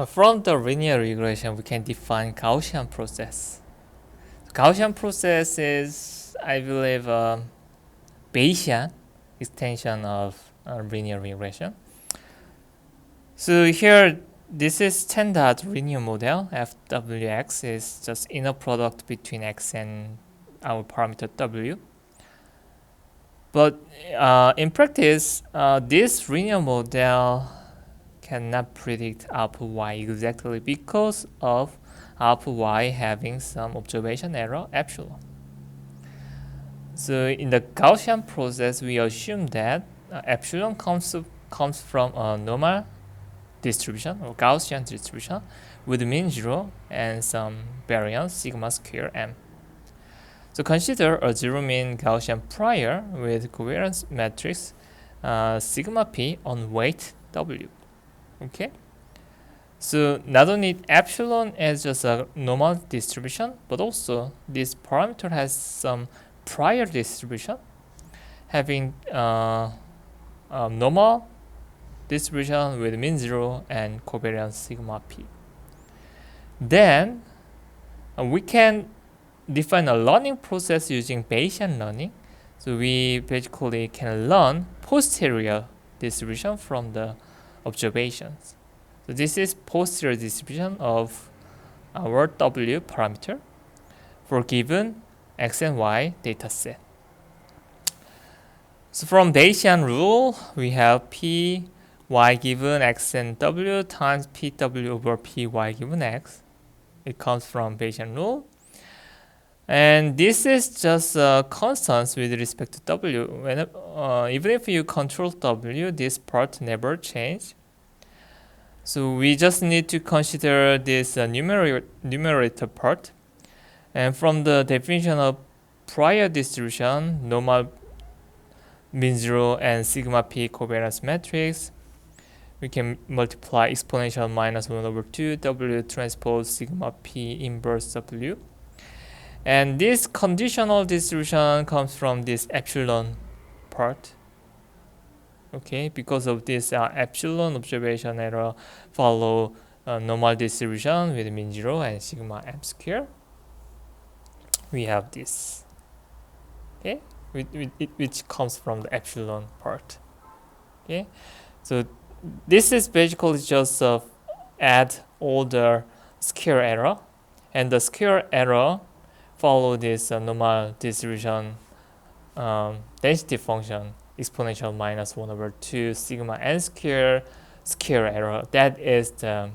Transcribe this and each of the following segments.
From the linear regression, we can define Gaussian process. Gaussian process is, I believe, a Bayesian extension of linear regression. So here, this is standard linear model. FWX is just inner product between x and our parameter w. But in practice, this linear model cannot predict output y exactly because of output y having some observation error epsilon. So in the Gaussian process, we assume that epsilon comes from a normal distribution or Gaussian distribution with mean 0 and some variance sigma square m. So consider a zero mean Gaussian prior with covariance matrix sigma p on weight w. Okay, so not only epsilon is just a normal distribution, but also this parameter has some prior distribution having normal distribution with mean 0 and covariance sigma p. Then we can define a learning process using Bayesian learning. So we basically can learn posterior distribution from the observations. So this is posterior distribution of our W parameter for given x and y data set. So from Bayesian rule, we have p y given x and w times pw over py given x. It comes from Bayesian rule. And this is just constants with respect to w. Even if you control w, this part never change. So we just need to consider this numerator part. And from the definition of prior distribution, normal mean 0 and sigma p covariance matrix, we can multiply exponential minus 1 over 2 w transpose sigma p inverse w. And this conditional distribution comes from this epsilon part. Okay, because of this epsilon observation error follow normal distribution with mean 0 and sigma m square. We have this. Okay, which comes from the epsilon part. Okay, so this is basically just add all the square error, and the square error follow this normal distribution density function exponential minus 1 over 2 sigma n square error. That is the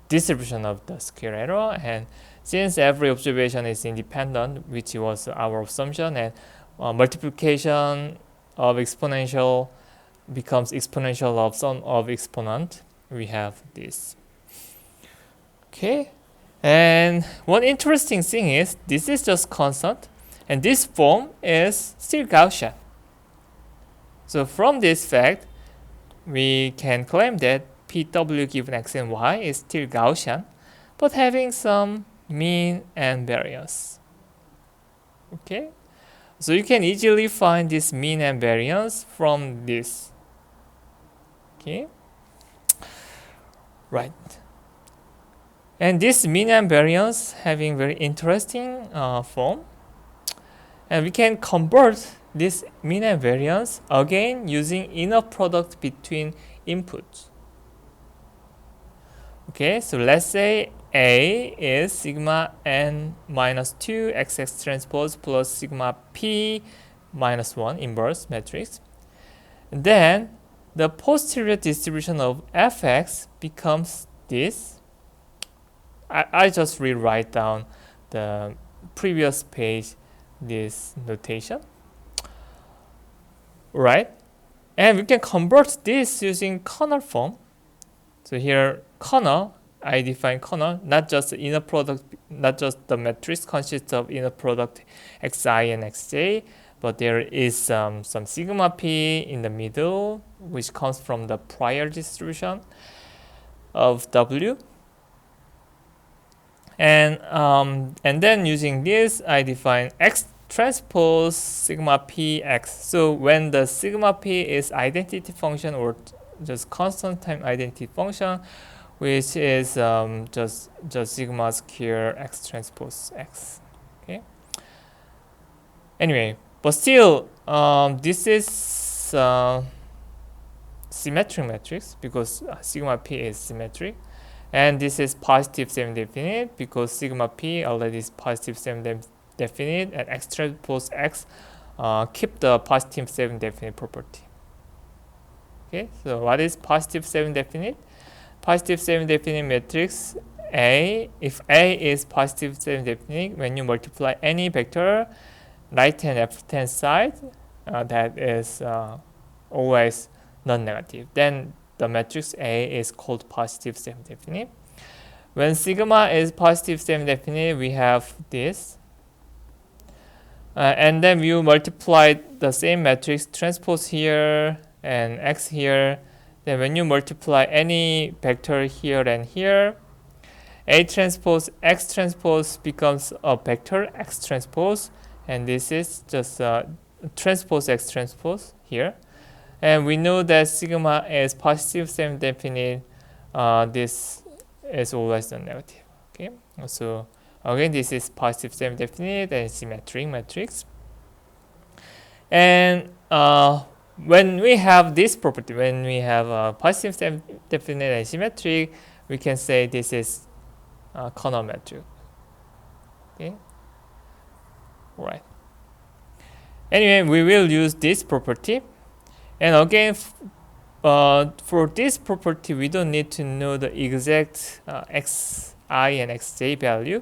distribution of the square error. And since every observation is independent, which was our assumption, and multiplication of exponential becomes exponential of sum of exponent, we have this. Okay. And one interesting thing is this is just constant, and this form is still Gaussian. So from this fact, we can claim that Pw given x and y is still Gaussian, but having some mean and variance. Okay, so you can easily find this mean and variance from this. Okay, right. And this mean and variance having very interesting form, and we can convert this mean and variance again using inner product between inputs. Okay, so let's say A is sigma n minus 2 xx transpose plus sigma p minus 1 inverse matrix. And then the posterior distribution of fx becomes this. I just rewrite down the previous page this notation, right? And we can convert this using kernel form. So here kernel, I define kernel, not just the inner product, not just the matrix consists of inner product xi and xj, but there is some sigma p in the middle, which comes from the prior distribution of w. And then using this, I define x transpose sigma p x. So when the sigma p is identity function or just constant time identity function, which is just sigma square x transpose x. Okay. Anyway, but still, this is symmetric matrix because sigma p is symmetric, and this is positive semi-definite because sigma p already is positive semi-definite, and x transpose x keep the positive semi-definite property. Okay, so what is positive semi-definite? Positive semi-definite matrix A, if A is positive semi-definite, when you multiply any vector, right hand left hand side, that is always non-negative, then the matrix A is called positive semi-definite. When sigma is positive semi-definite, we have this, and then you multiply the same matrix transpose here and x here. Then when you multiply any vector here and here, A transpose x transpose becomes a vector x transpose, and this is just transpose x transpose here. And we know that sigma is positive semi-definite. This is always non-negative. Okay, so again, this is positive semi-definite and symmetric matrix. And when we have this property, when we have a positive semi-definite and symmetric, we can say this is Kernel matrix. Okay, right. Anyway, we will use this property, and again, for this property, we don't need to know the exact xi and xj value.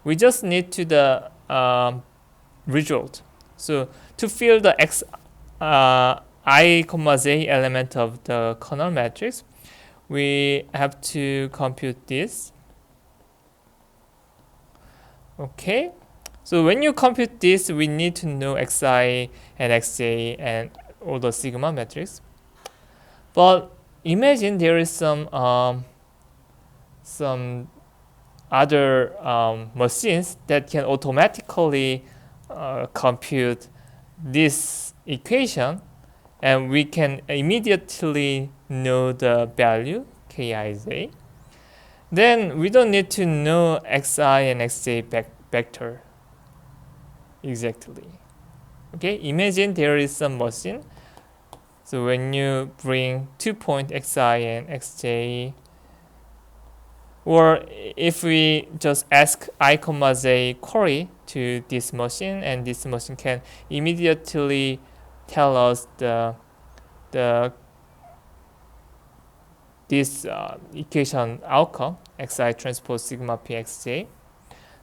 We just need to the result. So to fill the I, j element of the Kernel matrix, we have to compute this. Okay, so when you compute this, we need to know xi and xj and all the sigma matrix. But imagine there is some other machines that can automatically compute this equation, and we can immediately know the value kij. Then we don't need to know xi and xj vector exactly. Okay, imagine there is some machine. So when you bring 2 point xi and xj, or if we just ask I, j query to this machine, and this machine can immediately tell us this equation outcome xi transpose sigma p xj,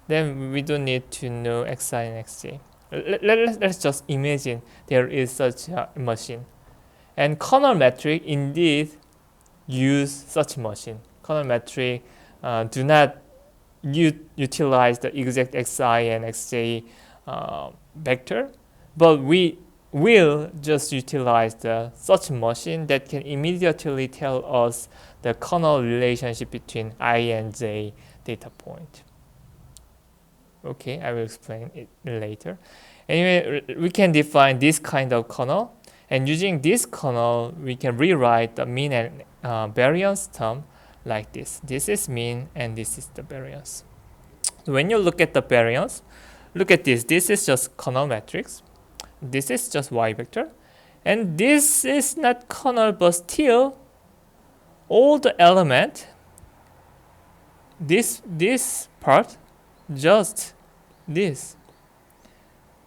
then we don't need to know xi and xj. Let's just imagine there is such a machine, and Kernel metric indeed use such machine. Kernel metric do not utilize the exact xi and xj vector, but we will just utilize the such machine that can immediately tell us the kernel relationship between I and j data point. Okay, I will explain it later. Anyway, we can define this kind of kernel, and using this kernel, we can rewrite the mean and variance term like this. This is mean and this is the variance. So when you look at the variance, look at this. This is just kernel matrix. This is just y vector. And this is not kernel, but still all the element, this part, just this.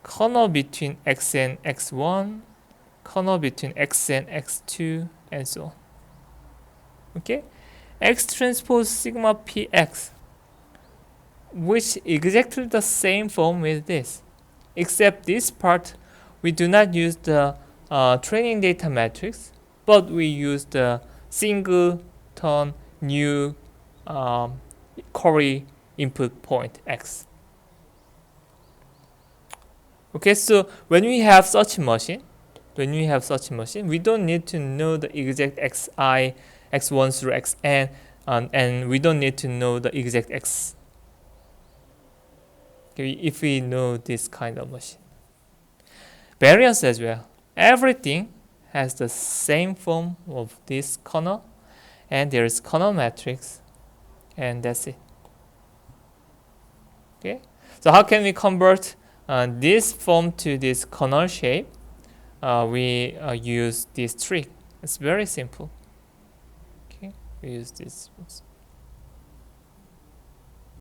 Kernel between x and x1, kernel between x and x2, and so on. Okay? X transpose sigma px, which exactly the same form with this, except this part we do not use the training data matrix, but we use the singleton new query input point x. Okay, so when we have such machine, we don't need to know the exact xi, x1 through xn, and we don't need to know the exact x. Okay, if we know this kind of machine. Variance as well. Everything has the same form of this kernel, and there is kernel matrix and that's it. Okay, so how can we convert this form to this kernel shape? We use this trick. It's very simple. Okay, we use this.